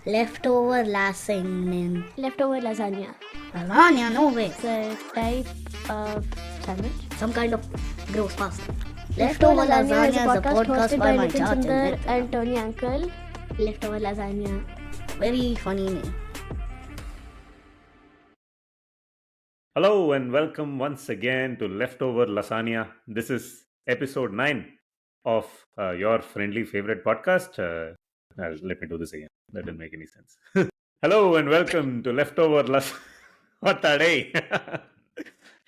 Leftover lasagna. Leftover lasagna. Lasagna? No way. It's a type of sandwich. Some kind of gross pasta. Leftover lasagna is a podcast hosted by my Nitin chat Sundar and Tony Uncle. Leftover lasagna. Very funny name. Hello and welcome once again to Leftover Lasagna. This is episode 9 of your friendly favorite podcast. Let me do this again. That didn't make any sense. Hello and welcome to Leftover Lasagna. What a day!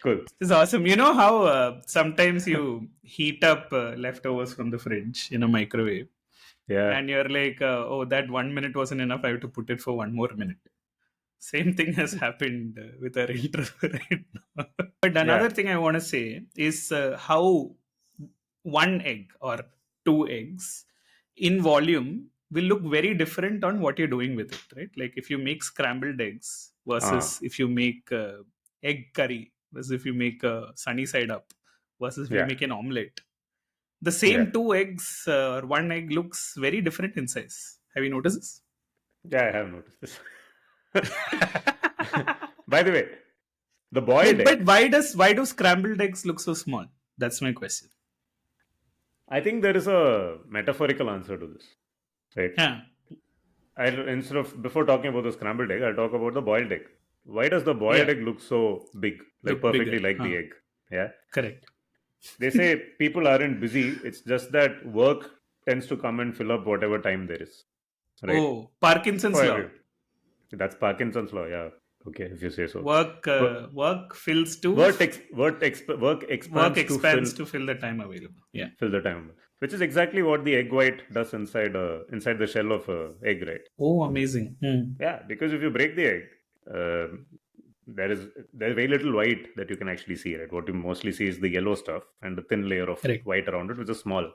Cool. This is awesome. You know how sometimes you heat up leftovers from the fridge in a microwave, Yeah. and you're like, oh, that 1 minute wasn't enough. I have to put it for 1 more minute. Same thing has happened with our intro right now. But another thing I want to say is how one egg or two eggs in volume will look very different on what you're doing with it, right? Like if you make scrambled eggs versus if you make egg curry versus if you make a sunny side up versus if you make an omelette. The same two eggs or one egg looks very different in size. Have you noticed this? Yeah, I have noticed this. By the way, the boiled egg. But why do scrambled eggs look so small? That's my question. I think there is a metaphorical answer to this. Right? Yeah. Instead of before talking about the scrambled egg, I'll talk about the boiled egg. Why does the boiled egg look so big, like Look perfectly bigger, like the egg? Yeah, correct. They say people aren't busy. It's just that work tends to come and fill up whatever time there is. Right? Oh, Parkinson's For law. every- That's Parkinson's law. Yeah. Okay, if you say so. Work fills to Work expands to fill the time available. Yeah. fill the time, which is exactly what the egg white does inside the shell of a egg, right? Oh, amazing. Yeah, because if you break the egg, there's very little white that you can actually see, right? What you mostly see is the yellow stuff and the thin layer of white around it, which is small.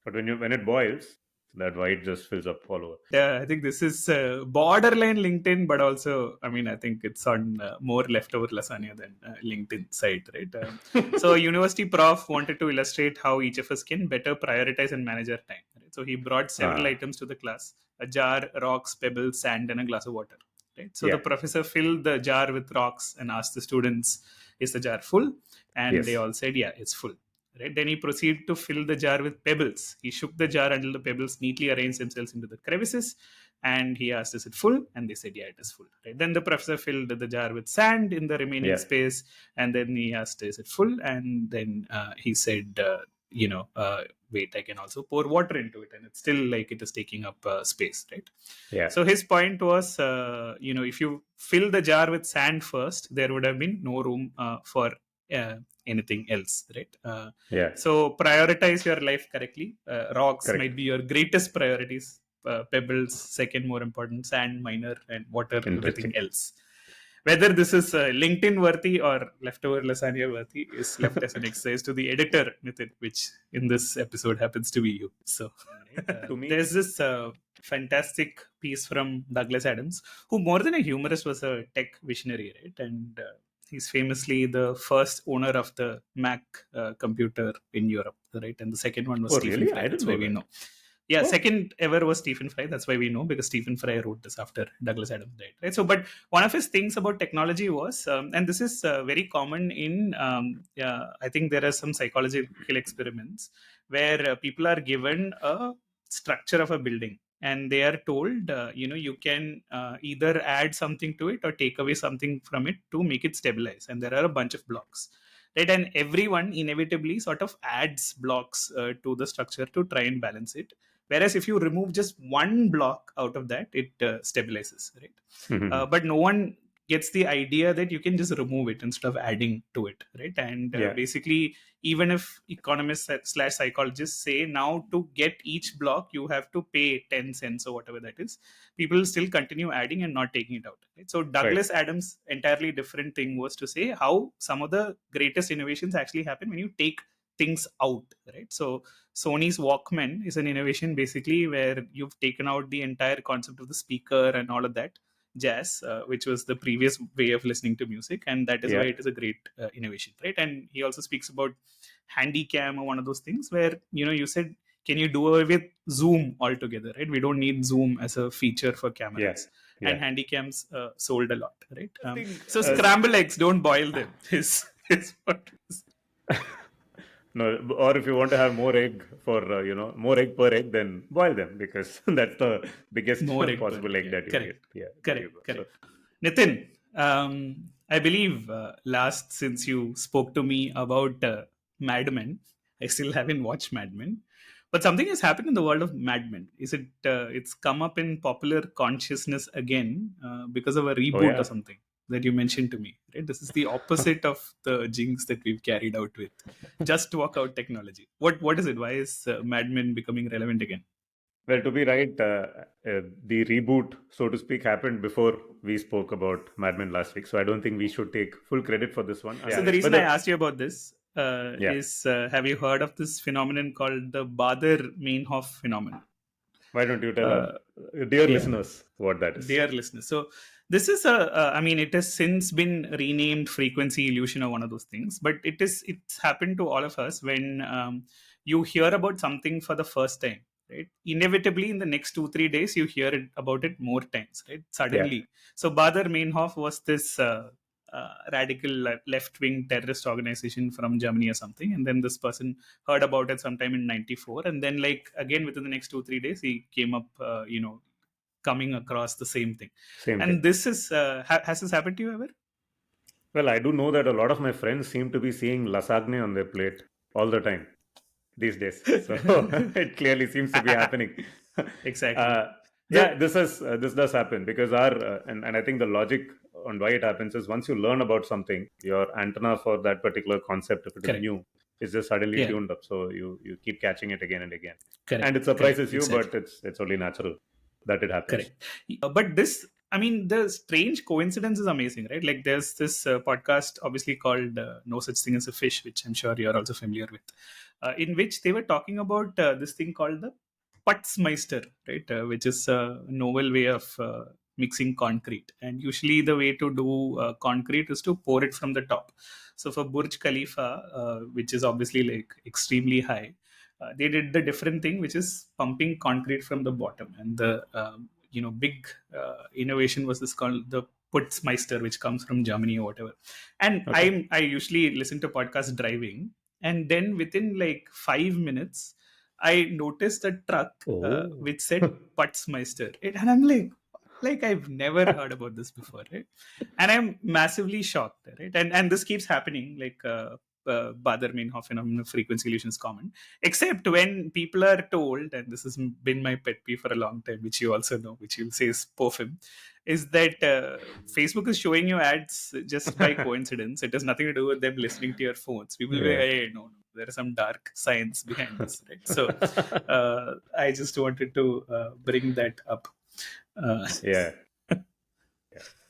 But when it boils, that white just fills up all over. Yeah, I think this is borderline LinkedIn, but also, I mean, I think it's on more leftover lasagna than LinkedIn site, right? So a university prof wanted to illustrate how each of us can better prioritize and manage our time. Right? So he brought several items to the class: a jar, rocks, pebbles, sand, and a glass of water. Right? So the professor filled the jar with rocks and asked the students, "Is the jar full?" And they all said, "Yeah, it's full." Right? Then he proceeded to fill the jar with pebbles. He shook the jar until the pebbles neatly arranged themselves into the crevices. And he asked, "Is it full?" And they said, "Yeah, it is full." Right? Then the professor filled the jar with sand in the remaining space. And then he asked, "Is it full?" And then he said, wait, I can also pour water into it. And it's still like it is taking up space, right? Yeah. So his point was, if you fill the jar with sand first, there would have been no room for anything else, right? So prioritize your life correctly. Rocks might be your greatest priorities. Pebbles, second more important. Sand, minor, and water, everything else. Whether this is LinkedIn worthy or leftover lasagna worthy is left as an exercise to the editor, Nitin, which in this episode happens to be you. So there's this fantastic piece from Douglas Adams, who more than a humorist was a tech visionary, right? And he's famously the first owner of the Mac computer in Europe, right? And the second one was Stephen Fry. That's why we know. Yeah, second ever was Stephen Fry. That's why we know, because Stephen Fry wrote this after Douglas Adams died, right? So, but one of his things about technology was, and this is very common in, I think there are some psychological experiments where people are given a structure of a building and they are told, you can either add something to it or take away something from it to make it stabilize. And there are a bunch of blocks. Right, and everyone inevitably sort of adds blocks to the structure to try and balance it. Whereas if you remove just one block out of that, it stabilizes, right? Mm-hmm. But no one gets the idea that you can just remove it instead of adding to it, right? And basically, even if economists / psychologists say now to get each block, you have to pay 10 cents or whatever that is, people still continue adding and not taking it out. Right? So Douglas Adams' entirely different thing was to say how some of the greatest innovations actually happen when you take things out, right? So Sony's Walkman is an innovation basically where you've taken out the entire concept of the speaker and all of that jazz, which was the previous way of listening to music, and that is why it is a great innovation, right? And he also speaks about Handycam or one of those things where you said, can you do away with Zoom altogether, right? We don't need Zoom as a feature for cameras. Yeah. And handycams sold a lot, right? think, So scramble eggs, don't boil them. Is what No, or if you want to have more egg for more egg per egg, then boil them, because that's the biggest more egg possible per egg egg. that you Correct. get. Yeah, there you Correct. go. Correct. Nitin, I believe last since you spoke to me about Mad Men, I still haven't watched Mad Men, but something has happened in the world of Mad Men. Is it? It's come up in popular consciousness again because of a Oh reboot yeah. or something that you mentioned to me. Right? This is the opposite of the jinx that we've carried out with just walk out technology. What is it? Why is Mad Men becoming relevant again? Well, to be right, the reboot, so to speak, happened before we spoke about Mad Men last week. So I don't think we should take full credit for this one. So the reason I asked you about this is, have you heard of this phenomenon called the Baader-Meinhof phenomenon? Why don't you tell our dear listeners what that is? Dear listeners, so this is I mean, it has since been renamed frequency illusion or one of those things, but it's happened to all of us when you hear about something for the first time, right? Inevitably, in the next 2-3 days, you hear about it more times, right? Suddenly. Yeah. So Baader-Meinhof was this radical left-wing terrorist organization from Germany or something, and then this person heard about it sometime in '94, and then like again within the next 2-3 days, he came up, coming across the same thing. This is has this happened to you ever? Well, I do know that a lot of my friends seem to be seeing lasagne on their plate all the time these days. So it clearly seems to be happening. Exactly. This does happen because and I think the logic on why it happens is once you learn about something, your antenna for that particular concept, if it is new, is just suddenly tuned up. So you keep catching it again and again. And it surprises you, but it's only natural that it happens. Correct. But this, I mean, the strange coincidence is amazing, right? Like there's this podcast obviously called No Such Thing as a Fish, which I'm sure you're also familiar with, in which they were talking about this thing called the Putzmeister, right? Which is a novel way of mixing concrete. And usually the way to do concrete is to pour it from the top. So for Burj Khalifa, which is obviously like extremely high, they did the different thing, which is pumping concrete from the bottom. And the big innovation was this called the Putzmeister, which comes from Germany or whatever. And I usually listen to podcasts driving, and then within like 5 minutes, I noticed a truck which said Putzmeister, and I'm like I've never heard about this before, right? And I'm massively shocked, right? And this keeps happening, like Baader-Meinhof phenomenon, frequency illusion is common, except when people are told, and this has been my pet peeve for a long time, which you also know, which you'll say is POFIM, is that Facebook is showing you ads just by coincidence. It has nothing to do with them listening to your phones. People will be, hey, no, there is some dark science behind this, right? So I just wanted to bring that up.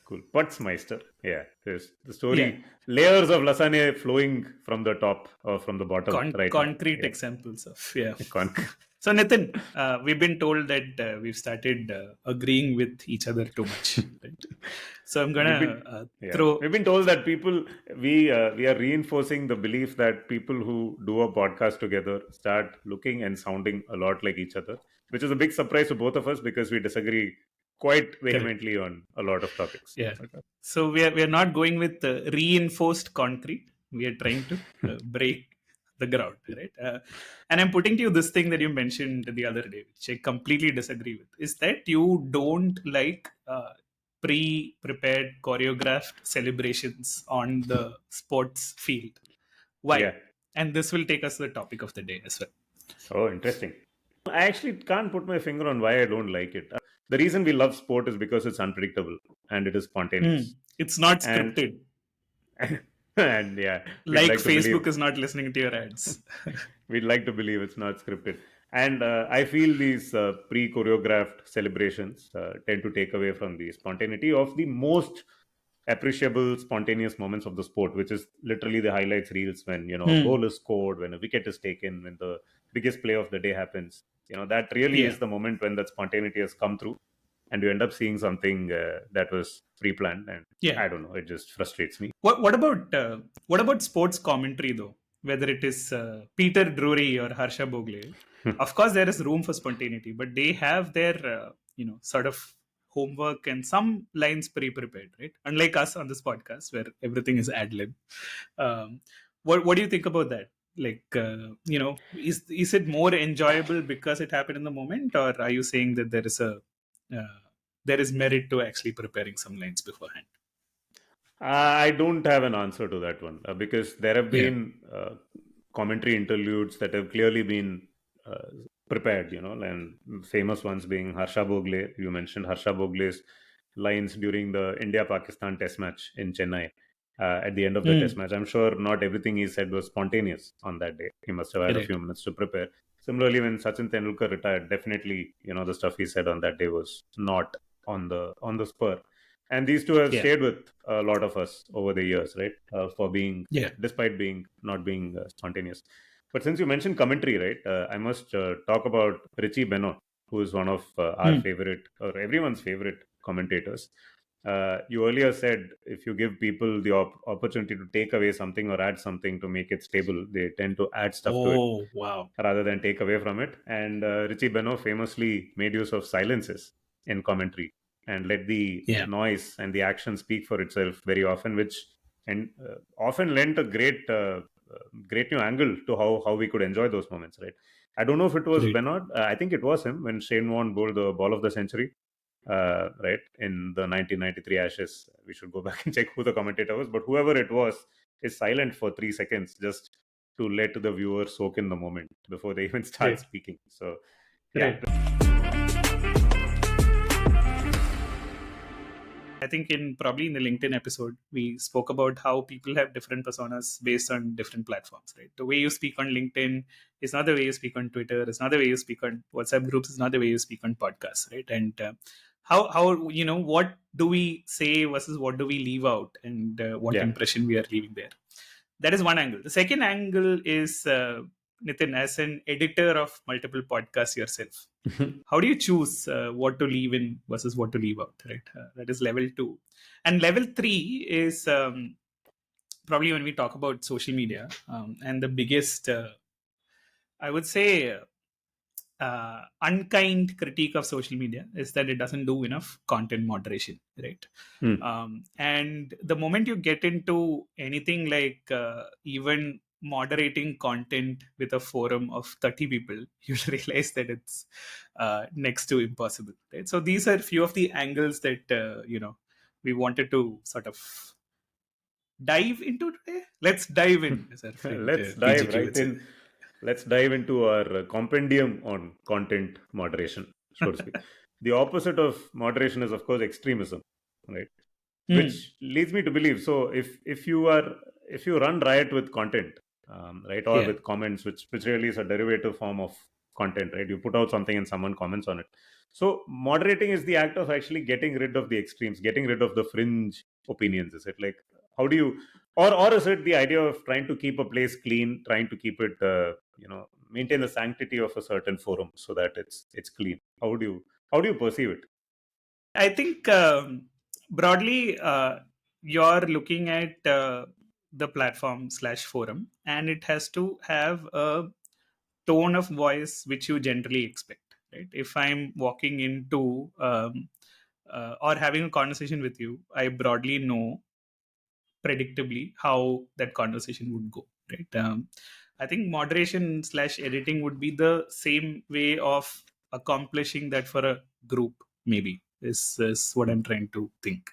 Cool. Putzmeister. Yeah. There's the story. Layers of lasagna flowing from the top or from the bottom. Concrete examples of, So Nitin, we've been told that we've started agreeing with each other too much. Right? So I'm gonna throw. We've been told that we are reinforcing the belief that people who do a podcast together start looking and sounding a lot like each other, which is a big surprise to both of us because we disagree quite vehemently on a lot of topics. Yeah. So we are not going with reinforced concrete. We are trying to break the ground, right? And I'm putting to you this thing that you mentioned the other day, which I completely disagree with, is that you don't like pre-prepared, choreographed celebrations on the sports field. Why? Yeah. And this will take us to the topic of the day as well. Oh, interesting. I actually can't put my finger on why I don't like it. The reason we love sport is because it's unpredictable and it is spontaneous. It's not scripted. And like Facebook is not listening to your ads. We'd like to believe it's not scripted. And I feel these pre-choreographed celebrations tend to take away from the spontaneity of the most appreciable spontaneous moments of the sport, which is literally the highlights reels when a goal is scored, when a wicket is taken, when the biggest play of the day happens. That really is the moment when that spontaneity has come through, and you end up seeing something that was pre-planned, and I don't know, it just frustrates me. What about sports commentary though? whether it is Peter Drury or Harsha Bogle, of course there is room for spontaneity, but they have their sort of homework and some lines pre-prepared, right? Unlike us on this podcast where everything is ad lib. What do you think about that? Like, is it more enjoyable because it happened in the moment, or are you saying that there is merit to actually preparing some lines beforehand? I don't have an answer to that one because there have Yeah. been commentary interludes that have clearly been prepared, and famous ones being Harsha Bogle. You mentioned Harsha Bogle's lines during the India-Pakistan test match in Chennai. At the end of the test match, I'm sure not everything he said was spontaneous on that day. He must have had a Right. few minutes to prepare. Similarly, when Sachin Tendulkar retired, definitely, the stuff he said on that day was not on the spur. And these two have Yeah. stayed with a lot of us over the years, right? For being, Yeah. despite being not being spontaneous. But since you mentioned commentary, right, I must talk about Richie Benoit, who is one of our favorite or everyone's favorite commentators. You earlier said if you give people the opportunity to take away something or add something to make it stable, they tend to add stuff to it Wow. rather than take away from it. And Richie Benoit famously made use of silences in commentary and let the noise and the action speak for itself very often, which often lent a great new angle to how we could enjoy those moments, right? I don't know if it was Right. Benoit. I think it was him when Shane Warne bowled the ball of the century, right, in the 1993 Ashes. We should go back and check who the commentator was, but whoever it was is silent for 3 seconds just to let the viewer soak in the moment before they even start Right. speaking. So, yeah. I think probably in the LinkedIn episode, we spoke about how people have different personas based on different platforms, right? The way you speak on LinkedIn is not the way you speak on Twitter. It's not the way you speak on WhatsApp groups. It's not the way you speak on podcasts, right? And how what do we say versus what do we leave out, and what impression we are leaving there? That is one angle. The second angle is Nitin, as an editor of multiple podcasts yourself. How do you choose what to leave in versus what to leave out, right? That is level 2. And level 3 is probably when we talk about social media, and the biggest, I would say, unkind critique of social media is that it doesn't do enough content moderation, right? And the moment you get into anything like even moderating content with a forum of 30 people, you'll realize that it's next to impossible, right? So these are few of the angles that we wanted to sort of dive into today. Let's dive in, as our friend Let's dive PGK right would say. in. Let's dive into our compendium on content moderation, so to speak. The opposite of moderation is, of course, extremism, right? Which leads me to believe. So, if you run riot with content, right, or with comments, which really is a derivative form of content, right? You put out something and someone comments on it. So, moderating is the act of actually getting rid of the extremes, getting rid of the fringe opinions. Is it like how do you, or is it the idea of trying to keep a place clean, trying to keep it, maintain the sanctity of a certain forum so that it's clean? How do you perceive it? I think broadly, you're looking at the platform / forum, and it has to have a tone of voice which you generally expect, right? If I'm walking into or having a conversation with you, I broadly know predictably how that conversation would go, right? I think moderation / editing would be the same way of accomplishing that for a group, maybe, is what I'm trying to think.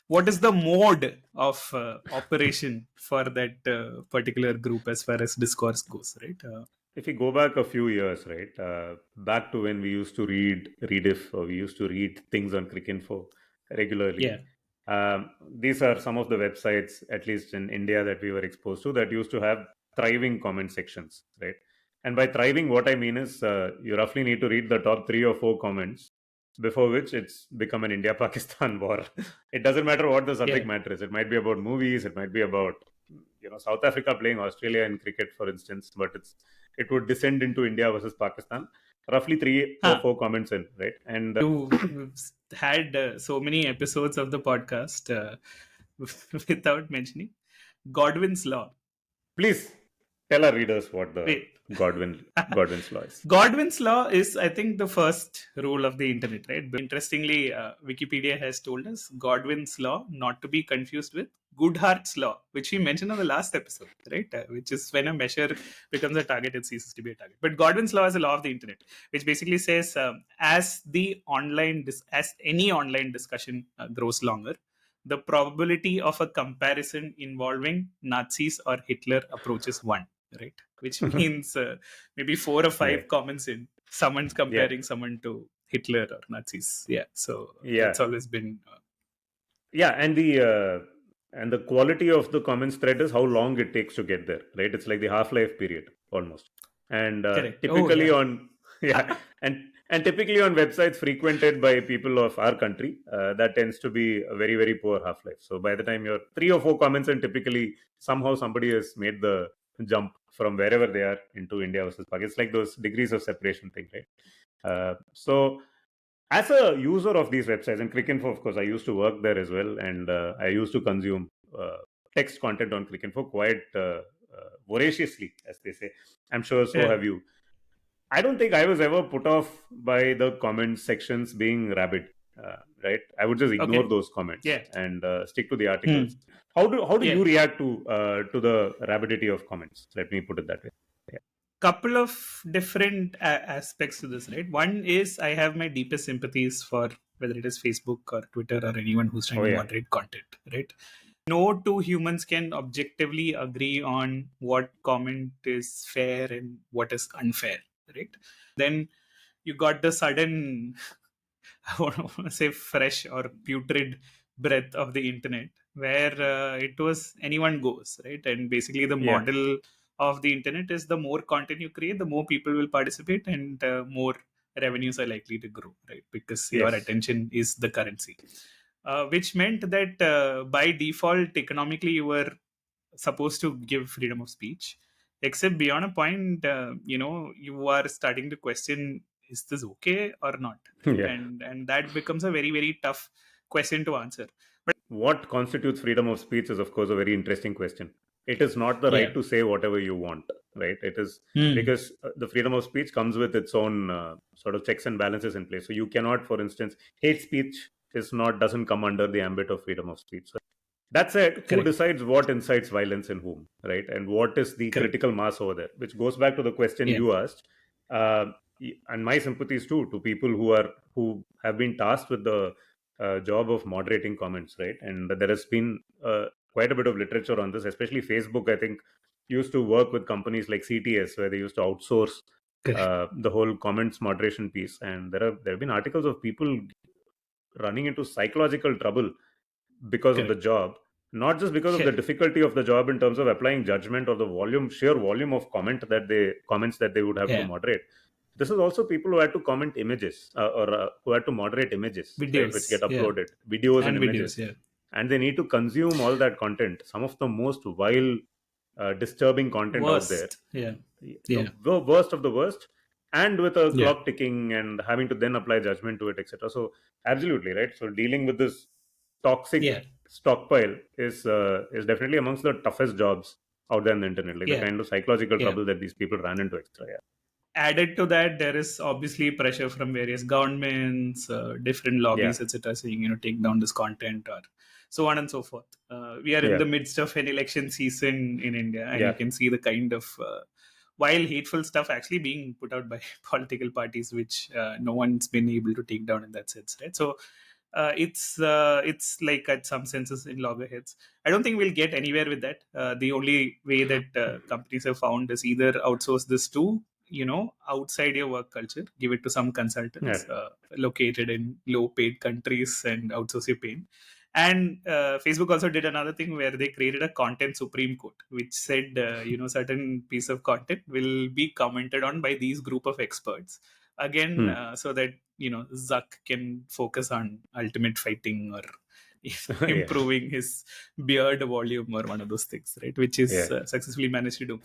What is the mode of operation for that particular group as far as discourse goes, right? If we go back a few years, right, back to when we used to read Rediff, or we used to read things on Cricinfo regularly. These are some of the websites, at least in India, that we were exposed to that used to have thriving comment sections, right? And by thriving, what I mean is you roughly need to read the top 3 or 4 comments before which it's become an India-Pakistan war. It doesn't matter what the subject matter is. It might be about movies. It might be about South Africa playing Australia in cricket, for instance, but it would descend into India versus Pakistan. Roughly 3 or 4 comments in, right? And you had so many episodes of the podcast without mentioning Godwin's law. Please Tell our readers what the Wait. Godwin's law is. Godwin's law is, I think, the first rule of the internet, right? But interestingly, Wikipedia has told us Godwin's law, not to be confused with Goodhart's law, which we mentioned on the last episode, right? Which is when a measure becomes a target, it ceases to be a target. But Godwin's law is a law of the internet, which basically says as any online discussion grows longer, the probability of a comparison involving Nazis or Hitler approaches 1, right? Which means maybe 4 or 5 comments in, someone's comparing someone to Hitler or Nazis. So that's always been and the quality of the comments thread is how long it takes to get there, right? It's like the half-life period almost. And typically and typically on websites frequented by people of our country, that tends to be a very, very poor half-life. So by the time you're 3 or 4 comments and typically somehow somebody has made the jump from wherever they are into India versus Pakistan. It's like those degrees of separation thing, right? So as a user of these websites, and Cricinfo, of course, I used to work there as well, and I used to consume text content on Cricinfo quite voraciously, as they say. I'm sure so have you. I don't think I was ever put off by the comment sections being rabid, right? I would just ignore those comments and stick to the articles. How do you react to the rabidity of comments? Let me put it that way. Couple of different aspects to this, right? One is I have my deepest sympathies for whether it is Facebook or Twitter or anyone who's trying to moderate content, right? No two humans can objectively agree on what comment is fair and what is unfair, right? Then you got the sudden, I want to say fresh or putrid breath of the internet, where it was anyone goes, right? And basically the model of the internet is the more content you create, the more people will participate and more revenues are likely to grow, right? Because your attention is the currency. Which meant that by default, economically, you were supposed to give freedom of speech, except beyond a point, you are starting to question, is this okay or not? And that becomes a very, very tough question to answer. But what constitutes freedom of speech is, of course, a very interesting question. It is not the right to say whatever you want, right? It is because the freedom of speech comes with its own sort of checks and balances in place. So you cannot, for instance, hate speech doesn't come under the ambit of freedom of speech. So that said, who decides what incites violence in whom, right? And what is the critical mass over there? Which goes back to the question you asked. And my sympathies too to people who have been tasked with the job of moderating comments, right? And there has been quite a bit of literature on this, especially Facebook, I think, used to work with companies like CTS, where they used to outsource the whole comments moderation piece. And there have been articles of people running into psychological trouble because of the job, not just because of the difficulty of the job in terms of applying judgment or the sheer volume of comments that they would have to moderate. This is also people who had to comment images or who had to moderate images, videos, right, which get uploaded, videos and images. And they need to consume all that content, some of the most vile, disturbing content out there. The worst of the worst, and with a clock ticking and having to then apply judgment to it, etc. So absolutely, right? So dealing with this toxic stockpile is definitely amongst the toughest jobs out there on the internet, like the kind of psychological trouble that these people ran into extra. Added to that, there is obviously pressure from various governments, different lobbies, etc., saying, take down this content or so on and so forth. We are in the midst of an election season in India, and you can see the kind of wild, hateful stuff actually being put out by political parties, which no one's been able to take down in that sense, right? So it's like at some senses in loggerheads. I don't think we'll get anywhere with that. The only way that companies have found is either outsource this to outside your work culture, give it to some consultants located in low paid countries and outsource your pain. And Facebook also did another thing where they created a content Supreme Court, which said certain piece of content will be commented on by these group of experts again, so that Zuck can focus on ultimate fighting or improving his beard volume or one of those things, right? Which is successfully managed to do.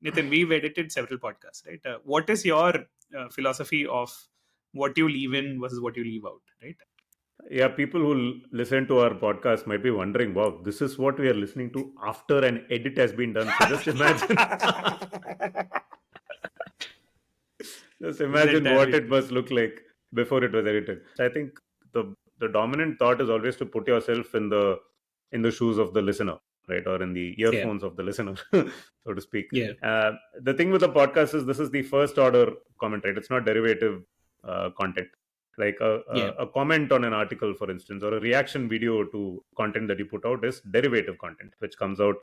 Nitin, we've edited several podcasts, right? What is your philosophy of what you leave in versus what you leave out, right? Yeah, people who listen to our podcast might be wondering, wow, this is what we are listening to after an edit has been done. So just imagine. Just imagine what it must look like before it was edited. I think the dominant thought is always to put yourself in the shoes of the listener, right, or in the earphones of the listener, so to speak. Yeah. The thing with the podcast is this is the first order comment, right? It's not derivative content. Like a comment on an article, for instance, or a reaction video to content that you put out is derivative content, which comes out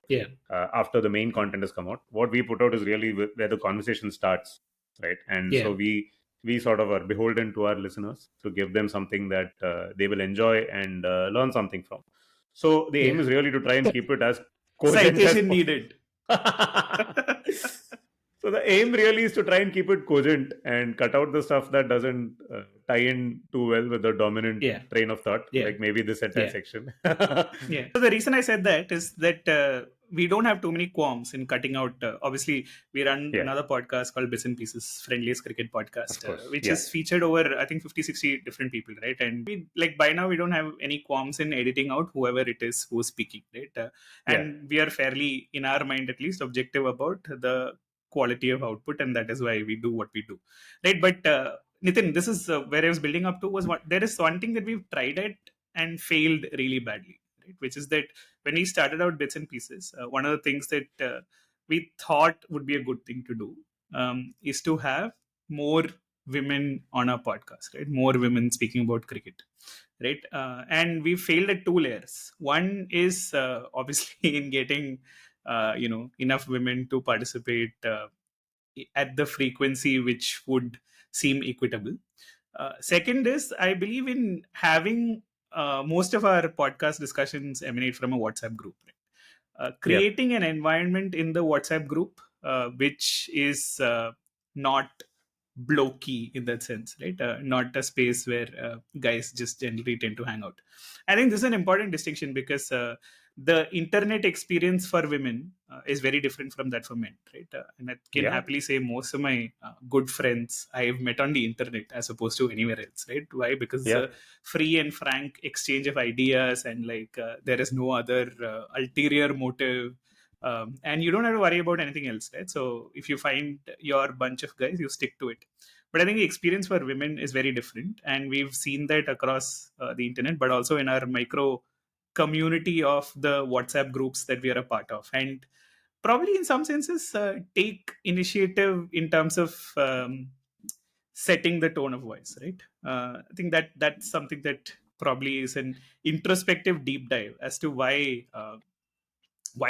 after the main content has come out. What we put out is really where the conversation starts, right? And so we sort of are beholden to our listeners to give them something that they will enjoy and learn something from. So the aim is really to try and keep it as cogent citation needed. So the aim really is to try and keep it cogent and cut out the stuff that doesn't tie in too well with the dominant train of thought, like maybe this entire section. So the reason I said that is that we don't have too many qualms in cutting out. Obviously, we run another podcast called Bits and Pieces, Friendliest Cricket Podcast, which is featured over, I think, 50, 60 different people, right? And we, like, by now we don't have any qualms in editing out whoever it is who's speaking, right? And we are fairly, in our mind at least, objective about the quality of output, and that is why we do what we do, right? But Nitin, this is where I was building up to, was what there is one thing that we've tried it and failed really badly, right? Which is that when we started out Bits and Pieces, one of the things that we thought would be a good thing to do is to have more women on our podcast, right? More women speaking about cricket, right? And we failed at two layers. One is obviously in getting enough women to participate at the frequency which would seem equitable. Second is, I believe in having most of our podcast discussions emanate from a WhatsApp group. Right? Creating an environment in the WhatsApp group which is not blokey in that sense, right? Not a space where guys just generally tend to hang out. I think this is an important distinction because the internet experience for women is very different from that for men, right? And I can happily say most of my good friends I've met on the internet as opposed to anywhere else, right? Why? Because it's a free and frank exchange of ideas, and like there is no other ulterior motive. And you don't have to worry about anything else, right? So if you find your bunch of guys, you stick to it. But I think the experience for women is very different, and we've seen that across the internet, but also in our micro community of the WhatsApp groups that we are a part of, and probably in some senses take initiative in terms of setting the tone of voice, right? I think that's something that probably is an introspective deep dive as to why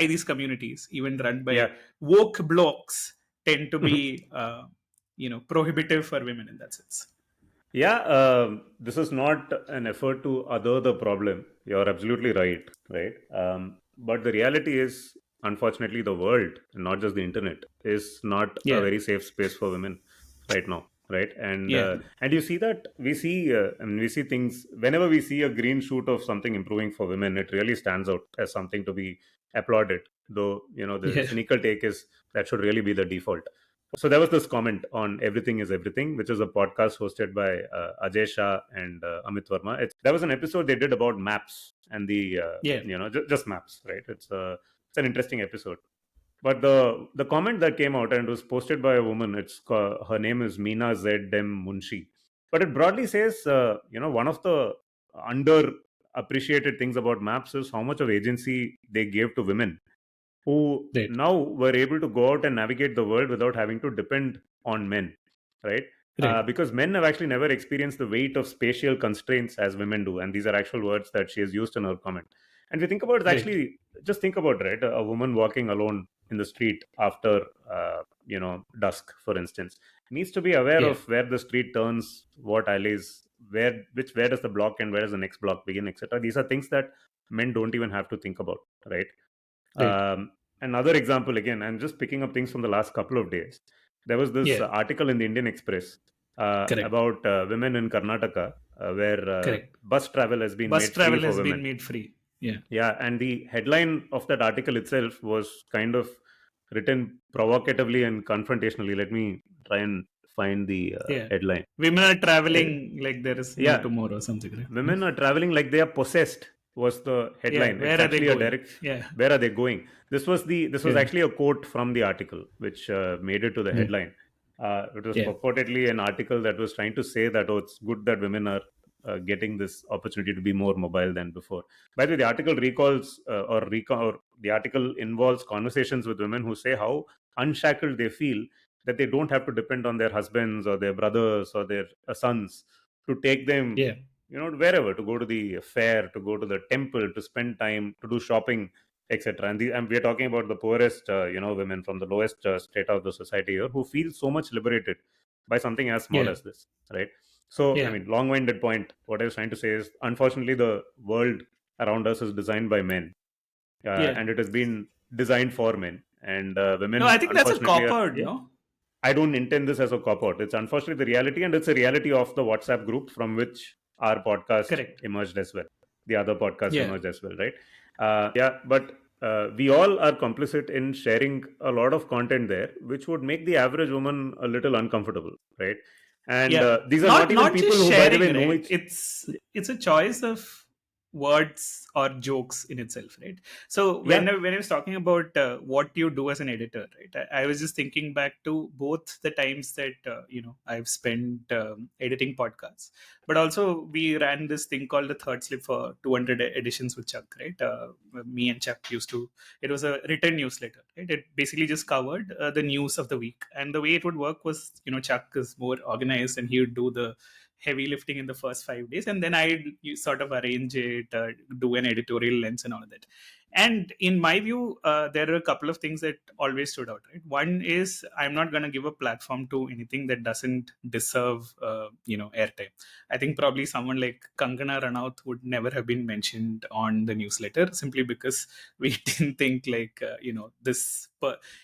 these communities, even run by woke blocks, tend to be prohibitive for women in that sense. This is not an effort to other the problem. You're absolutely right? But the reality is, unfortunately, the world, not just the internet, is not a very safe space for women right now, right? And you see that we see things whenever we see a green shoot of something improving for women, it really stands out as something to be applauded. Though the cynical take is that should really be the default. So there was this comment on Everything is Everything, which is a podcast hosted by Ajay Shah and Amit Verma. There was an episode they did about maps and the just maps, right? It's an interesting episode. But the comment that came out and was posted by a woman, her name is Meena Z. Dem Munshi. But it broadly says, one of the underappreciated things about maps is how much of agency they gave to women who now were able to go out and navigate the world without having to depend on men, right? Because men have actually never experienced the weight of spatial constraints as women do. And these are actual words that she has used in her comment. And if you think about it, actually, just think about it, right? A woman walking alone in the street after, dusk, for instance, needs to be aware of where the street turns, what alleys, where does the block end, where does the next block begin, etc. These are things that men don't even have to think about, right? Another example, again, I'm just picking up things from the last couple of days. There was this article in the Indian Express about women in Karnataka where bus travel has been made free. And the headline of that article itself was kind of written provocatively and confrontationally. Let me try and find the Yeah. headline. Women are traveling like there is no Yeah. tomorrow or something, right? Women are traveling like they are possessed was the Yeah. headline. Where It's are they actually a going? direct. Yeah. Where are they going? This was Yeah. actually a quote from the article which made it to the Yeah. headline. It was Yeah. purportedly an article that was trying to say that, oh, it's good that women are getting this opportunity to be more mobile than before. By the way, the article recalls or the article involves conversations with women who say how unshackled they feel, that they don't have to depend on their husbands or their brothers or their sons to take them, Yeah. wherever, to go to the fair, to go to the temple, to spend time, to do shopping, etc. And we are talking about the poorest, women from the lowest strata of the society here, who feel so much liberated by something as small Yeah. as this, right? So, I Yeah. mean, long-winded point. What I was trying to say is, unfortunately, the world around us is designed by men, Yeah. and it has been designed for men, and No, I women, think that's a unfortunately, cop are, out, yeah. no? I don't intend this as a cop out. It's unfortunately the reality, and it's a reality of the WhatsApp group from which our podcast Correct. emerged as well. The other podcast Yeah. emerged as well, right? Yeah, but we all are complicit in sharing a lot of content there, which would make the average woman a little uncomfortable, right? And Yeah. these are not Not even not people just who, by the way, sharing, know right? each. It's a choice of words or jokes in itself, right? So Yeah, when I was talking about what you do as an editor, right, I was just thinking back to both the times that I've spent editing podcasts, but also we ran this thing called the Third Slip for 200 editions with Chuck, right? Me and Chuck used to. It was a written newsletter, right? It basically just covered the news of the week, and the way it would work was, Chuck is more organized and he would do the heavy lifting in the first 5 days, and then I sort of arrange it, do an editorial lens and all of that. And in my view, there are a couple of things that always stood out, right? One is, I'm not going to give a platform to anything that doesn't deserve airtime. I think probably someone like Kangana Ranaut would never have been mentioned on the newsletter, simply because we didn't think like this.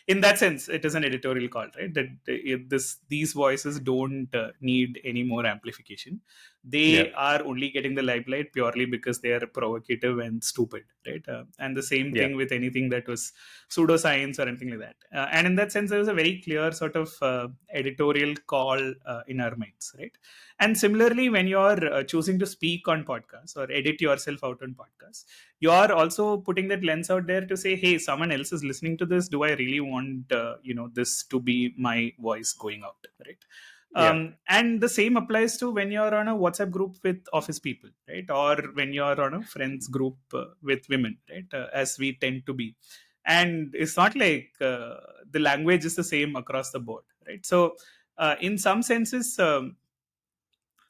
In that sense, it is an editorial call, right? That these voices don't need any more amplification. yeah, They are only getting the limelight purely because they are provocative and stupid, right? And the same yeah, thing with anything that was pseudoscience or anything like that. And in that sense, there was a very clear sort of editorial call in our minds, right? And similarly, when you're choosing to speak on podcasts or edit yourself out on podcasts, you are also putting that lens out there to say, hey, someone else is listening to this. Do I really want this to be my voice going out, right? yeah, And the same applies to when you're on a WhatsApp group with office people, right? Or when you're on a friends group with women, right? As we tend to be. And it's not like the language is the same across the board, right? So in some senses,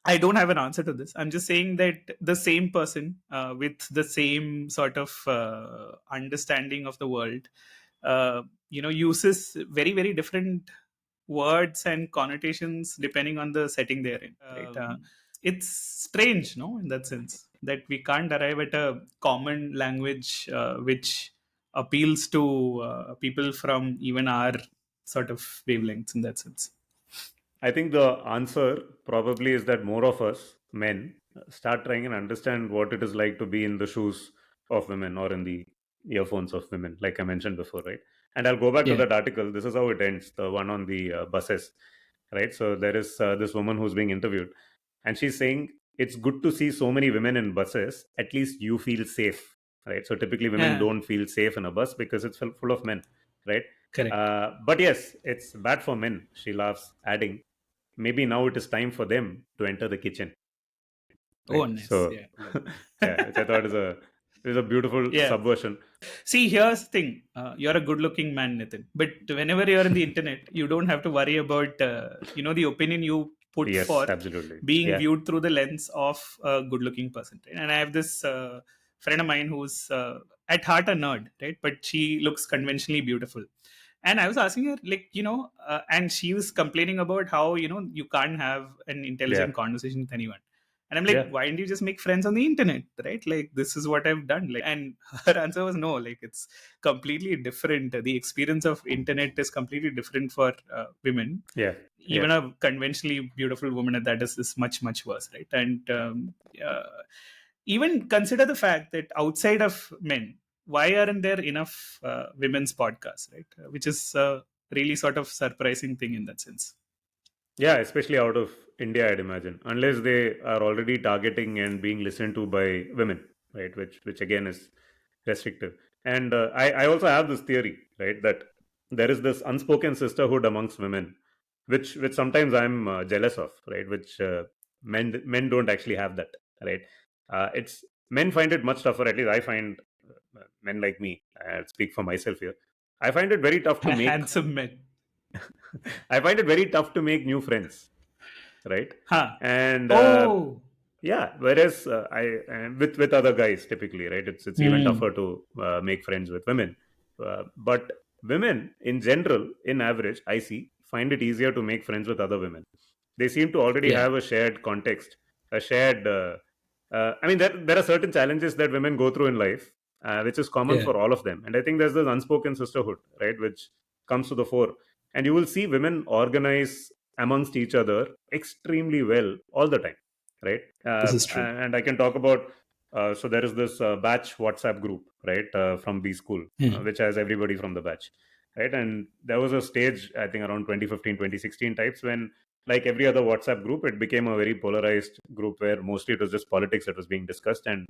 I don't have an answer to this. I'm just saying that the same person with the same sort of understanding of the world, uses very, very different words and connotations depending on the setting they're in. Right? It's strange, no, in that sense, that we can't arrive at a common language which appeals to people from even our sort of wavelengths in that sense. I think the answer probably is that more of us, men, start trying and understand what it is like to be in the shoes of women or in the earphones of women, like I mentioned before, right? And I'll go back to Yeah. that article. This is how it ends, the one on the buses, right? So there is this woman who's being interviewed, and she's saying, it's good to see so many women in buses. At least you feel safe, right? So typically women Yeah. don't feel safe in a bus because it's full of men, right? Correct. But yes, it's bad for men, she laughs, adding, maybe now it is time for them to enter the kitchen, Oh, right? nice. So Yeah. yeah, which I thought is a beautiful Yeah. subversion. See, here's the thing. You're a good-looking man, Nitin. But whenever you're in the internet, you don't have to worry about, the opinion you put Yes, forth absolutely. being Yeah, viewed through the lens of a good-looking person. Right? And I have this friend of mine who's at heart a nerd, right? But she looks conventionally beautiful. And I was asking her, like, and she was complaining about how, you can't have an yeah, intelligent conversation with anyone. And I'm like, yeah, why didn't you just make friends on the internet, right? Like, this is what I've done. Like, and her answer was no. Like, it's completely different. The experience of internet is completely different for women. yeah, yeah. Even a conventionally beautiful woman at that is much, much worse, right? And uh, even consider the fact that outside of men, why aren't there enough women's podcasts, right? Which is a really sort of surprising thing in that sense. Yeah, especially out of India, I'd imagine, unless they are already targeting and being listened to by women, right? Which again is restrictive. And I also have this theory, right, that there is this unspoken sisterhood amongst women, which sometimes I'm jealous of, right? Which men don't actually have that, right? It's Men find it much tougher. At least I find men like me. I speak for myself here. I find it very tough to make. Handsome men. I find it very tough to make new friends, right? Huh. And Oh. yeah, whereas with other guys typically, right? It's even tougher to make friends with women. But women in general, in average, I see find it easier to make friends with other women. They seem to already Yeah. have a shared context, a shared. I mean, there are certain challenges that women go through in life, which is common Yeah. for all of them. And I think there's this unspoken sisterhood, right, which comes to the fore. And you will see women organize amongst each other extremely well all the time, right? This is true. And I can talk about. So there is this batch WhatsApp group, right, from B school, which has everybody from the batch, right? And there was a stage, I think around 2015, 2016 types, when like every other WhatsApp group, it became a very polarized group where mostly it was just politics that was being discussed, and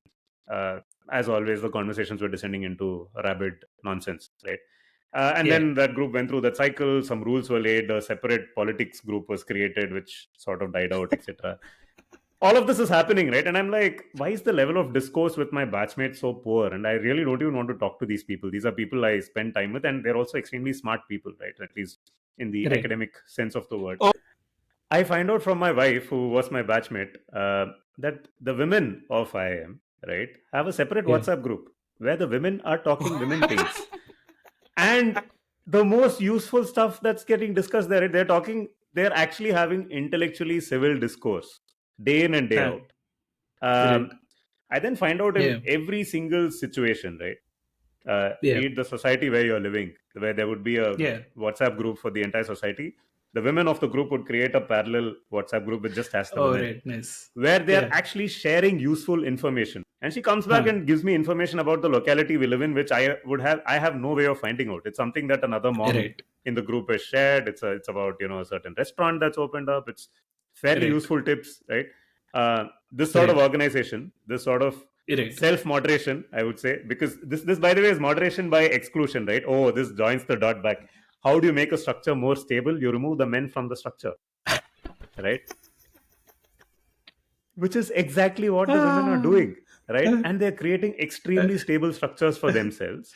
as always, the conversations were descending into rabid nonsense, right? And then that group went through that cycle. Some rules were laid. A separate politics group was created, which sort of died out, etc. All of this is happening, right? And I'm like, why is the level of discourse with my batchmates so poor? And I really don't even want to talk to these people. These are people I spend time with, and they're also extremely smart people, right? At least in the academic sense of the word. Oh. I find out from my wife, who was my batchmate, that the women of IIM, right, have a separate WhatsApp group where the women are talking women things. And the most useful stuff that's getting discussed there, they're actually having intellectually civil discourse day in and day out. I then find out in every single situation, right? Be it the society where you're living, where there would be a WhatsApp group for the entire society. The women of the group would create a parallel WhatsApp group with just as the women, right, nice. where they are actually sharing useful information. And she comes back and gives me information about the locality we live in, which I have no way of finding out. It's something that another mom in the group has shared. It's about a certain restaurant that's opened up. It's fairly useful tips, right? This sort of organization, this sort of self-moderation, I would say, because this by the way is moderation by exclusion, right? Oh, this joins the dot back. How do you make a structure more stable? You remove the men from the structure, right? Which is exactly what the women are doing, right? And they're creating extremely stable structures for themselves.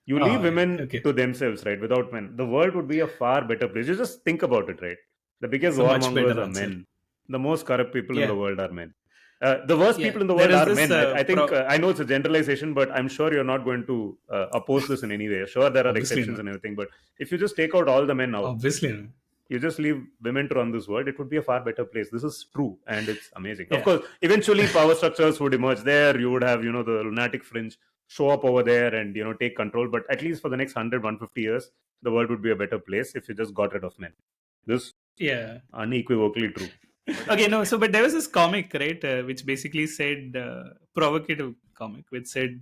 You leave women to themselves, right? Without men, the world would be a far better place. You just think about it, right? The biggest warmongers are men. The most corrupt people in the world are men. The worst people in the world are men. I think I know it's a generalization, but I'm sure you're not going to oppose this in any way. Sure, there are exceptions and everything, but if you just take out all the men out, obviously, you just leave women to run this world, it would be a far better place. This is true, and it's amazing. Of course, eventually power structures would emerge there. You would have, the lunatic fringe show up over there and, take control. But at least for the next 100, 150 years, the world would be a better place if you just got rid of men. This unequivocally true. But there was this comic, right, which basically said, provocative comic, which said,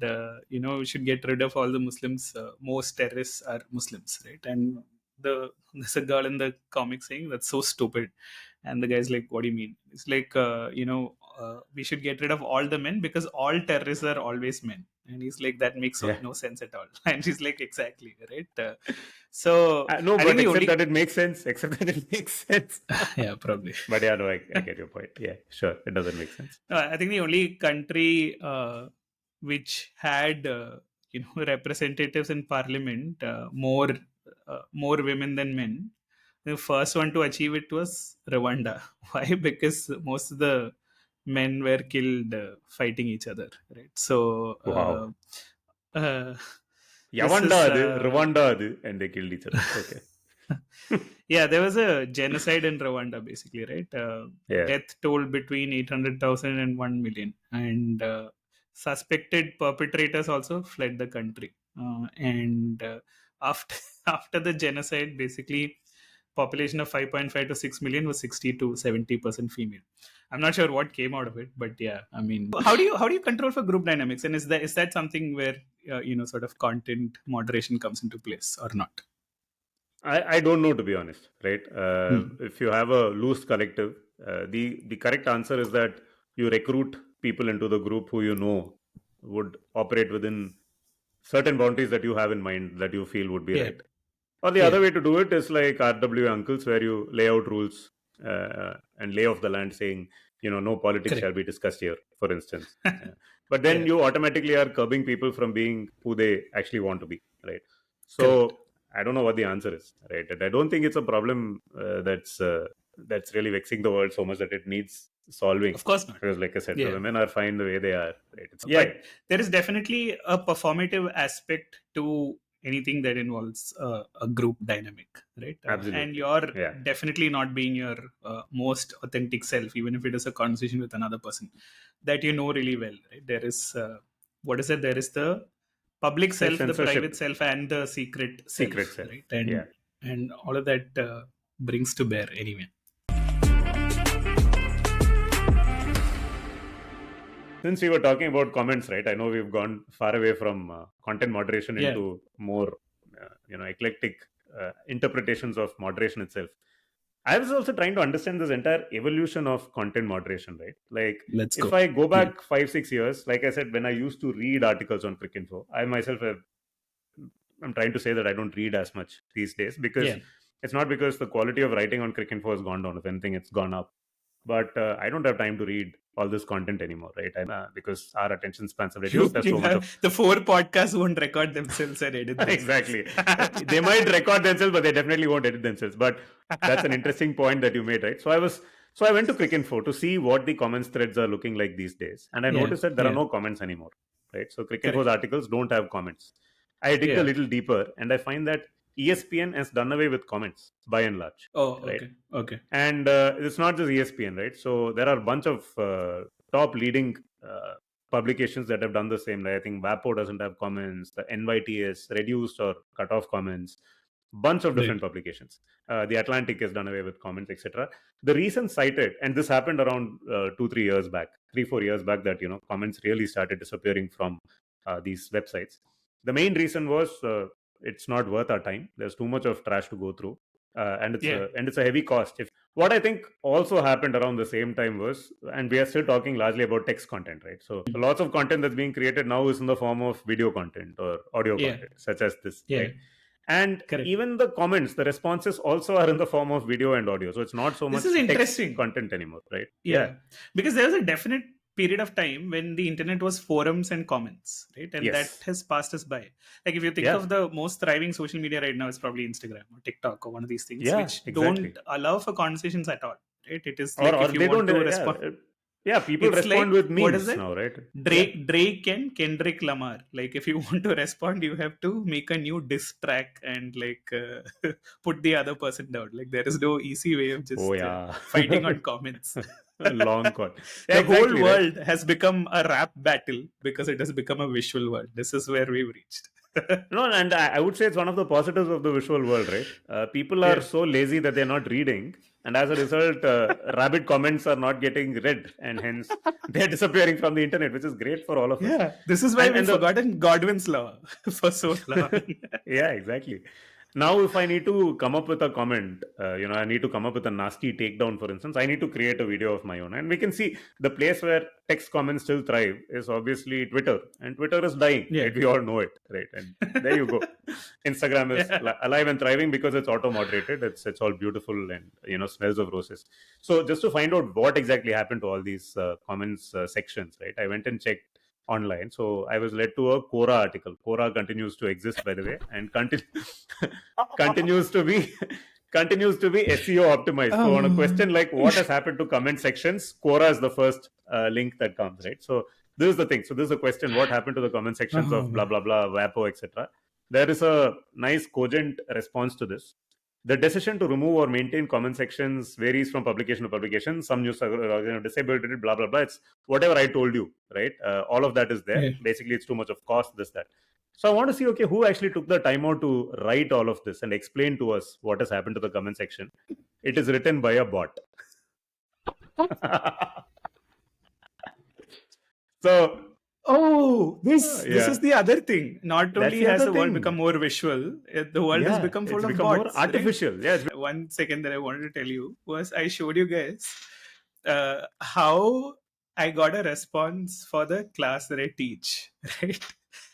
we should get rid of all the Muslims. Most terrorists are Muslims, right? And there's a girl in the comic saying that's so stupid, and the guy's like, what do you mean? It's like, we should get rid of all the men because all terrorists are always men. And he's like, that makes no sense at all. And she's like, exactly, right? No, but except that it makes sense. Yeah, probably. But yeah, no, I get your point. Yeah, sure, it doesn't make sense. I think the only country which had representatives in parliament more women than men, the first one to achieve it was Rwanda. Why? Because most of the men were killed fighting each other, right? So wow. Rwanda, and they killed each other. Okay. Yeah, there was a genocide in Rwanda, basically, right? Death toll between 800,000 and 1 million. And suspected perpetrators also fled the country. After the genocide, basically, population of 5.5 to 6 million was 60 to 70% female. I'm not sure what came out of it, but yeah, I mean, how do you control for group dynamics? And is that something where sort of content moderation comes into place or not? I don't know, to be honest, right? If you have a loose collective, the correct answer is that you recruit people into the group who you know would operate within certain boundaries that you have in mind that you feel would be right. Or the other way to do it is like RW uncles, where you lay out rules and lay off the land, saying, no politics shall be discussed here, for instance. But then you automatically are curbing people from being who they actually want to be, right? So I don't know what the answer is, right? And I don't think it's a problem that's really vexing the world so much that it needs solving. Of course not. Because, like I said, the women are fine the way they are, right? But there is definitely a performative aspect to anything that involves a group dynamic, right? Absolutely. And you're definitely not being your most authentic self, even if it is a conversation with another person that you know really well, right? There is what is it? There is the public self, the private self, and the secret self, right? And all of that brings to bear anyway. Since we were talking about comments, right? I know we've gone far away from content moderation into more, eclectic interpretations of moderation itself. I was also trying to understand this entire evolution of content moderation, right? Like, if I go back 5-6 years, like I said, when I used to read articles on Cricinfo, I myself I'm trying to say that I don't read as much these days, because it's not because the quality of writing on Cricinfo has gone down. If anything, it's gone up. But I don't have time to read all this content anymore, right? Because our attention spans have reduced. The 4 podcasts won't record themselves and edit themselves. Exactly. They might record themselves, but they definitely won't edit themselves. But that's an interesting point that you made, right? So I went to Cricinfo to see what the comments threads are looking like these days. And I noticed that there are no comments anymore, right? So Cricinfo's articles don't have comments. I dig a little deeper and I find that ESPN has done away with comments by and large. Oh, right? Okay. And it's not just ESPN, right? So there are a bunch of top leading publications that have done the same. Like, I think WAPO doesn't have comments. The NYT has reduced or cut off comments. Bunch of different publications. The Atlantic has done away with comments, etc. The reason cited, and this happened around 2-3 years back, 3-4 years back, that comments really started disappearing from these websites. The main reason was it's not worth our time. There's too much of trash to go through, and it's a heavy cost. What I think also happened around the same time was, and we are still talking largely about text content, right? So lots of content that's being created now is in the form of video content or audio content, such as this, right? And even the comments, the responses also are in the form of video and audio. So it's not so much text content anymore, right? Yeah. Because there was a definite period of time when the internet was forums and comments, right? And that has passed us by. Like, if you think of the most thriving social media right now, it's probably Instagram or TikTok or one of these things, which don't allow for conversations at all, right? It is like, if you want to respond. Yeah, people respond with memes now, right? Drake and Kendrick Lamar. Like, if you want to respond, you have to make a new diss track and put the other person down. Like, there is no easy way of just fighting on comments. Long call. The whole world has become a rap battle because it has become a visual world. This is where we've reached. No, and I would say it's one of the positives of the visual world, right? People are so lazy that they're not reading, and as a result, rabbit comments are not getting read, and hence they're disappearing from the internet, which is great for all of us. Yeah, this is why we've forgotten Godwin's law for so long. Yeah, exactly. Now, if I need to come up with a comment, I need to come up with a nasty takedown, for instance, I need to create a video of my own. And we can see the place where text comments still thrive is obviously Twitter. And Twitter is dying. Right? We all know it, right? And there you go. Instagram is alive and thriving because it's auto-moderated. It's all beautiful and, smells of roses. So just to find out what exactly happened to all these comments sections, right? I went and checked online. So I was led to a Quora article. Quora continues to exist, by the way, and continues to be SEO optimized. So on a question like what has happened to comment sections, Quora is the first link that comes, right? So this is the thing. So this is a question: what happened to the comment sections of blah blah blah, WAPO, etc. There is a nice cogent response to this. The decision to remove or maintain comment sections varies from publication to publication. Some news are disabled it, blah, blah, blah. It's whatever I told you, right? All of that is there. Yeah. Basically, it's too much of cost, this, that. So I want to see, okay, who actually took the time out to write all of this and explain to us what has happened to the comment section. It is written by a bot. So... Oh, This is the other thing. Not That's only the has other the world thing. become more visual, the world has become full it's of become bots. more artificial. Right? Yeah, One second that I wanted to tell you was I showed you guys how I got a response for the class that I teach, right?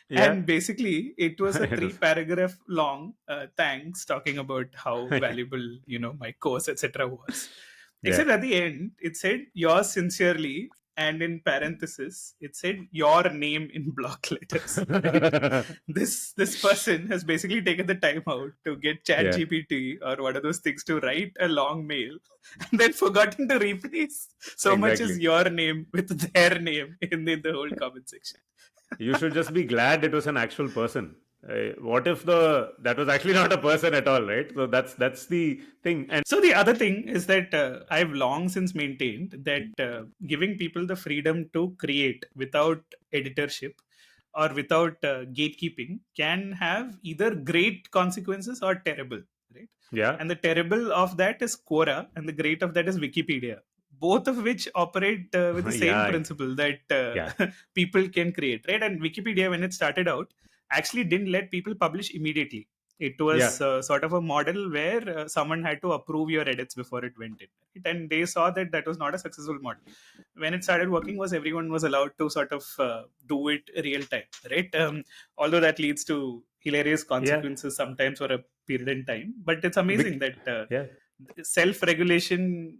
yeah. And basically, it was a It was- 3-paragraph long thanks talking about how valuable my course, etc. was. Except at the end, it said yours sincerely, and in parenthesis, it said your name in block letters. Right? This person has basically taken the time out to get ChatGPT or one of those things to write a long mail, and then forgotten to replace so much as Exactly. your name with their name in the whole comment section. You should just be glad it was an actual person. What if that was actually not a person at all, right? So that's the thing. And So the other thing is that I've long since maintained that giving people the freedom to create without editorship or without gatekeeping can have either great consequences or terrible, right? yeah, And the terrible of that is Quora, and the great of that is Wikipedia. Both of which operate with the same yeah, principle that yeah, people can create, right? And Wikipedia, when it started out, actually didn't let people publish immediately. It yeah, was sort of a model where someone had to approve your edits before it went in, right? And they saw that that was not a successful model. When it started working, was everyone was allowed to sort of do it real time, right? Although that leads to hilarious consequences sometimes for a period in time. But it's amazing that yeah. self-regulation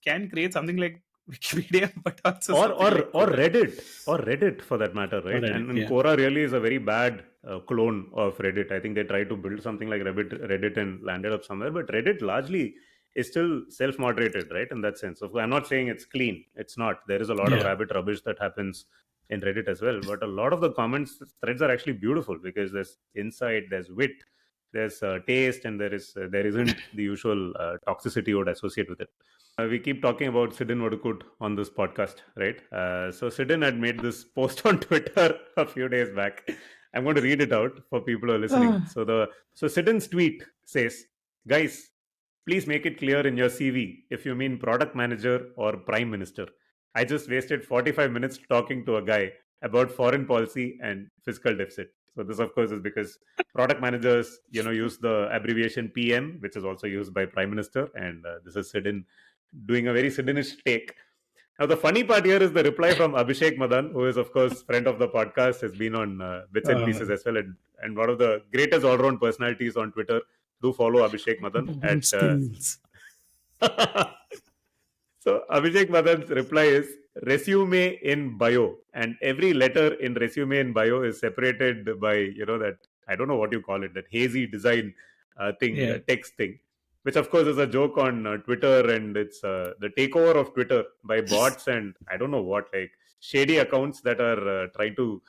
can create something like Wikipedia, but also Or something like Quora. Reddit for that matter, right? Reddit, And yeah. Quora really is a very bad clone of Reddit. I think they tried to build something like Reddit and landed up somewhere, but Reddit largely is still self-moderated, right? In that sense. I'm not saying it's clean. It's not. There is a lot of Yeah. rabbit rubbish that happens in Reddit as well. But a lot of the comments threads are actually beautiful because there's insight, there's wit, there's taste, and there isn't the usual toxicity you would associate with it. We keep talking about Sidin Odukut on this podcast, right? So Sidin had made this post on Twitter a few days back. I'm going to read it out for people who are listening. So Sidin's tweet says, "Guys, please make it clear in your CV if you mean product manager or prime minister. I just wasted 45 minutes talking to a guy about foreign policy and fiscal deficit." So this, of course, is because product managers, use the abbreviation PM, which is also used by prime minister, and this is Sidin doing a very Sidonish take. Now, the funny part here is the reply from Abhishek Madan, who is, of course, friend of the podcast, has been on bits and pieces as well, and one of the greatest all-round personalities on Twitter. Do follow Abhishek Madan at. So Abhishek Madan's reply is resume in bio, and every letter in resume in bio is separated by that, I don't know what you call it, that hazy design thing, text thing, which of course is a joke on Twitter, and it's the takeover of Twitter by bots and I don't know what, like shady accounts that are trying to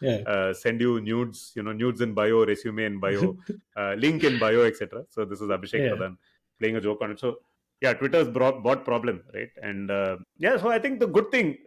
send you nudes, nudes in bio, resume in bio, link in bio, etc. So this is Abhishek Madan playing a joke on it. So yeah, Twitter's bot problem, right? And so I think the good thing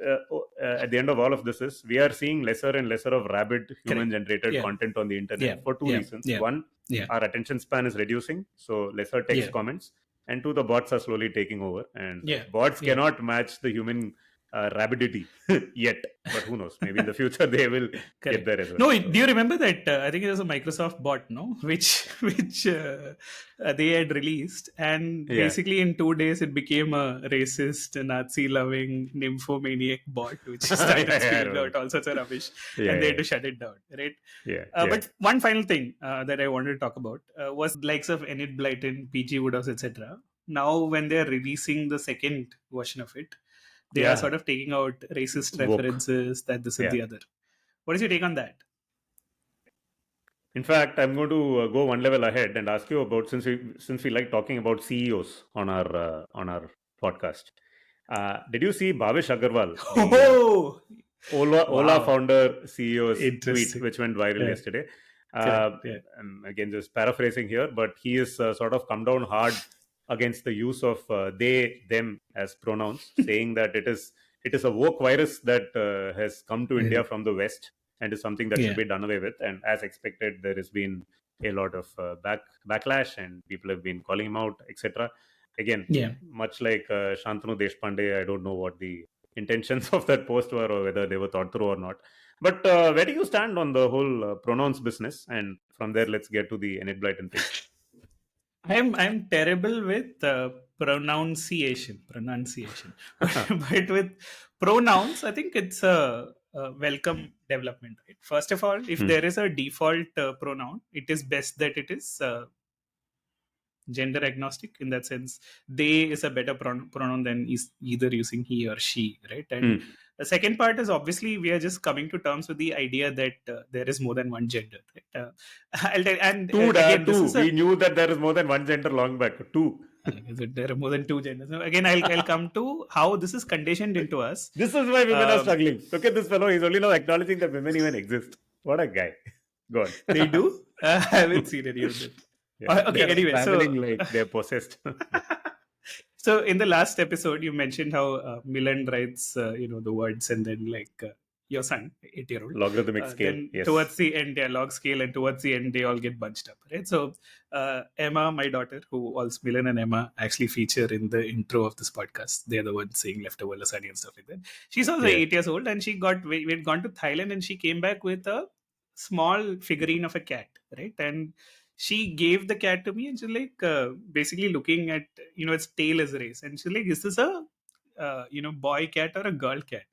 at the end of all of this is we are seeing lesser and lesser of rabid human-generated content on the internet for two reasons. One, our attention span is reducing, so lesser text comments, and two, the bots are slowly taking over, and bots cannot match the human rabidity yet, but who knows? Maybe in the future they will get there as well. No, do you remember that? I think it was a Microsoft bot, no, which they had released, and basically in 2 days it became a racist, Nazi-loving, nymphomaniac bot, which started spilling out all sorts of rubbish, and they had to shut it down, right? But one final thing that I wanted to talk about was the likes of Enid Blyton, PG Woodhouse, etc. Now, when they're releasing the second version of it, they are sort of taking out racist references, that this and the other. What is your take on that? In fact, I'm going to go one level ahead and ask you about, since we like talking about CEOs on our podcast. Did you see Bhavish Agarwal, Ola founder CEO's tweet, which went viral yesterday? I'm again just paraphrasing here, but he is sort of come down hard against the use of they, them as pronouns, saying that it is a woke virus that has come to India from the West and is something that should be done away with. And as expected, there has been a lot of backlash, and people have been calling him out, etc. Again, much like Shantanu Deshpande, I don't know what the intentions of that post were or whether they were thought through or not. But where do you stand on the whole pronouns business? And from there, let's get to the Enid Blyton thing. I'm terrible with pronunciation, but with pronouns, I think it's a welcome development. Right? First of all, if there is a default pronoun, it is best that it is gender agnostic. In that sense, they is a better pronoun than is either using he or she, right? And the second part is obviously we are just coming to terms with the idea that there is more than one gender, right? Two. We knew that there is more than one gender long back. Two. There are more than two genders. Now, again, I'll come to how this is conditioned into us. This is why women are struggling. Look at this fellow. He's only now acknowledging that women even exist. What a guy. Go on. They do? I haven't seen any of them. Yeah. Okay, anyway. Like they're possessed. So in the last episode, you mentioned how Milan writes, the words and then your son, 8-year-old. Logarithmic scale. Yes. Towards the end, log scale, and towards the end, they all get bunched up, right? So Emma, my daughter, who also Milan and Emma actually feature in the intro of this podcast. They're the ones saying leftover lasagna and stuff like that. She's also 8 years old, and we'd gone to Thailand, and she came back with a small figurine of a cat, right? And she gave the cat to me, and she's like basically looking at its tail is raised, and she's like, "Is this a boy cat or a girl cat?"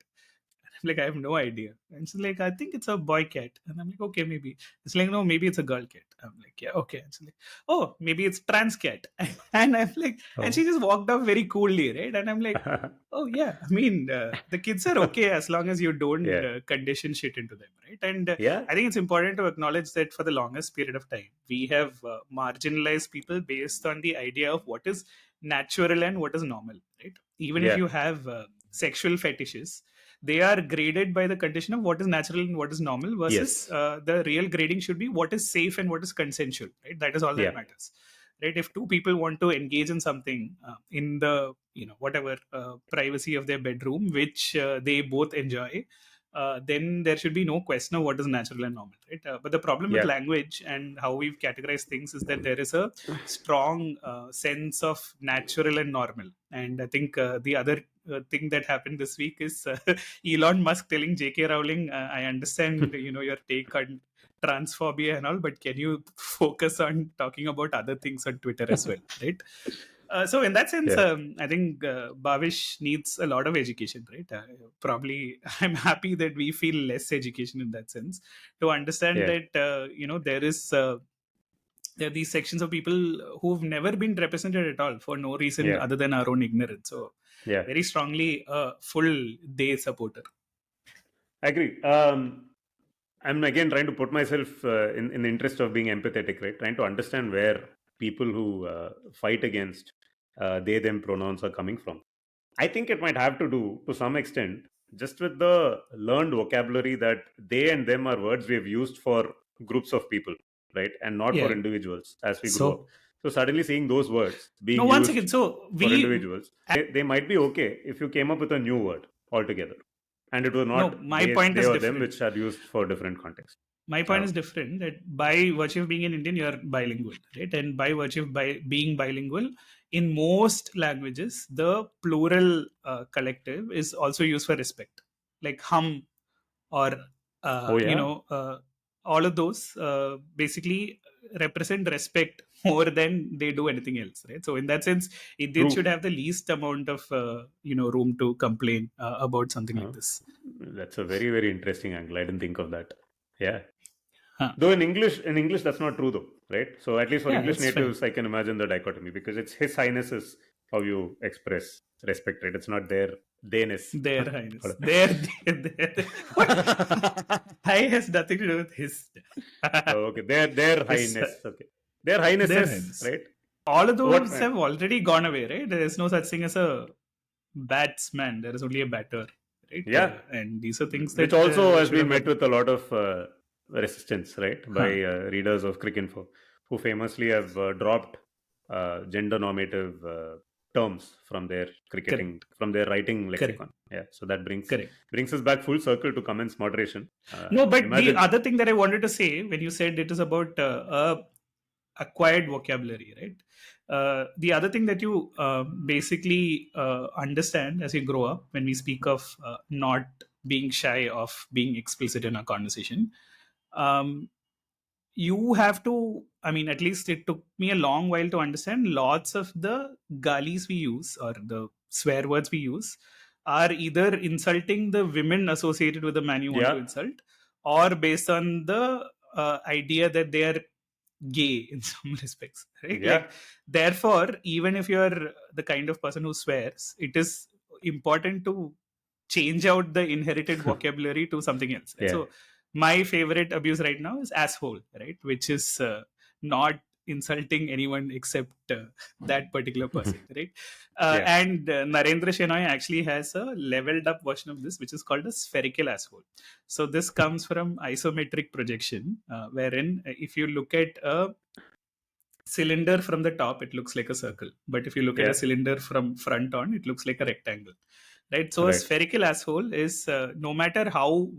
I'm like, I have no idea. And she's like, I think it's a boy cat. And I'm like, okay, maybe. It's like, no, maybe it's a girl cat. I'm like, yeah, okay. And she's like, oh, maybe it's trans cat. And I'm like, and she just walked off very coolly, right? And I'm like, oh yeah, I mean, the kids are okay as long as you don't condition shit into them, right? And I think it's important to acknowledge that for the longest period of time, we have marginalized people based on the idea of what is natural and what is normal, right? Even if you have sexual fetishes, they are graded by the condition of what is natural and what is normal versus the real grading should be what is safe and what is consensual, right? That is all that matters, right? If two people want to engage in something in the whatever privacy of their bedroom, which they both enjoy, then there should be no question of what is natural and normal, right? But the problem with language and how we've categorized things is that there is a strong sense of natural and normal. And I think the other thing that happened this week is Elon Musk telling J.K. Rowling, I understand your take on transphobia and all, but can you focus on talking about other things on Twitter as well, right? So in that sense, I think Bhavish needs a lot of education, right? Probably I'm happy that we feel less education in that sense to understand that, there are these sections of people who've never been represented at all for no reason other than our own ignorance. So very strongly a full day supporter. I agree. I'm again trying to put myself in the interest of being empathetic, right? Trying to understand where people who fight against they, them pronouns are coming from. I think it might have to do, to some extent, just with the learned vocabulary that they and them are words we have used for groups of people, right? And not for individuals as we grow up. So suddenly seeing those words being used for individuals, they might be okay if you came up with a new word altogether. And it was not my point is different. Them which are used for different contexts. My point is different, that by virtue of being an Indian, you are bilingual, right? And by virtue of being bilingual, in most languages, the plural collective is also used for respect. Like hum or, all of those basically represent respect more than they do anything else, right? So in that sense, they should have the least amount of room to complain about something like this. That's a very, very interesting angle. I didn't think of that. Yeah. Though in English that's not true though, right? So at least for English natives, I can imagine the dichotomy, because it's His Highness is how you express respect, right? It's not their theyness. Their highness. their. High has nothing to do with his. Okay, their highness. Okay, their highnesses, right? All of those have already gone away, right? There is no such thing as a batsman. There is only a batter, right? Yeah, and these are things that which also has been met with a lot of resistance, right, by readers of Cricinfo, who famously have dropped gender normative terms from their cricketing, from their writing lexicon. Yeah, so that brings us back full circle to comments moderation. But the other thing that I wanted to say, when you said it is about acquired vocabulary, right? The other thing that you basically understand as you grow up, when we speak of not being shy of being explicit in a conversation. You have to, I mean, at least it took me a long while to understand lots of the galis we use or the swear words we use are either insulting the women associated with the man you want to insult, or based on the idea that they are gay in some respects, right? Like, therefore, even if you're the kind of person who swears, it is important to change out the inherited vocabulary to something else, right? So my favorite abuse right now is asshole, right? Which is not insulting anyone except that particular person, right? And Narendra Shenoy actually has a leveled up version of this, which is called a spherical asshole. So this comes from isometric projection, wherein if you look at a cylinder from the top, it looks like a circle. But if you look at a cylinder from front on, it looks like a rectangle. Right. So a spherical asshole is no matter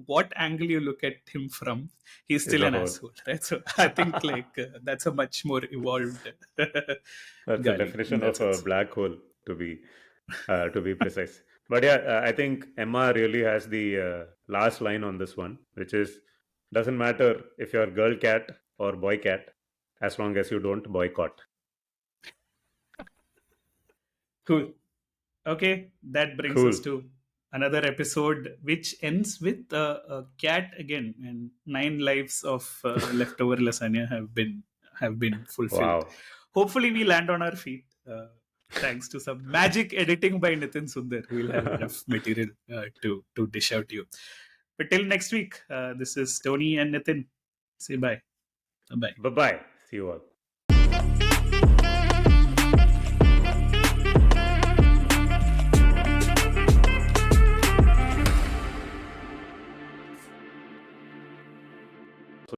what angle you look at him from, he's still an asshole. Right. So I think that's a much more evolved. That's the definition of a black hole, to be precise. But I think Emma really has the last line on this one, which is, doesn't matter if you're girl cat or boy cat, as long as you don't boycott. Cool. Okay, that brings us to another episode, which ends with a cat again, and 9 lives of leftover lasagna have been fulfilled. Wow. Hopefully, we land on our feet. Thanks to some magic editing by Nitin Sundar, we'll have enough material to dish out to you. But till next week, this is Tony and Nitin. Say bye. Bye. Bye-bye. See you all.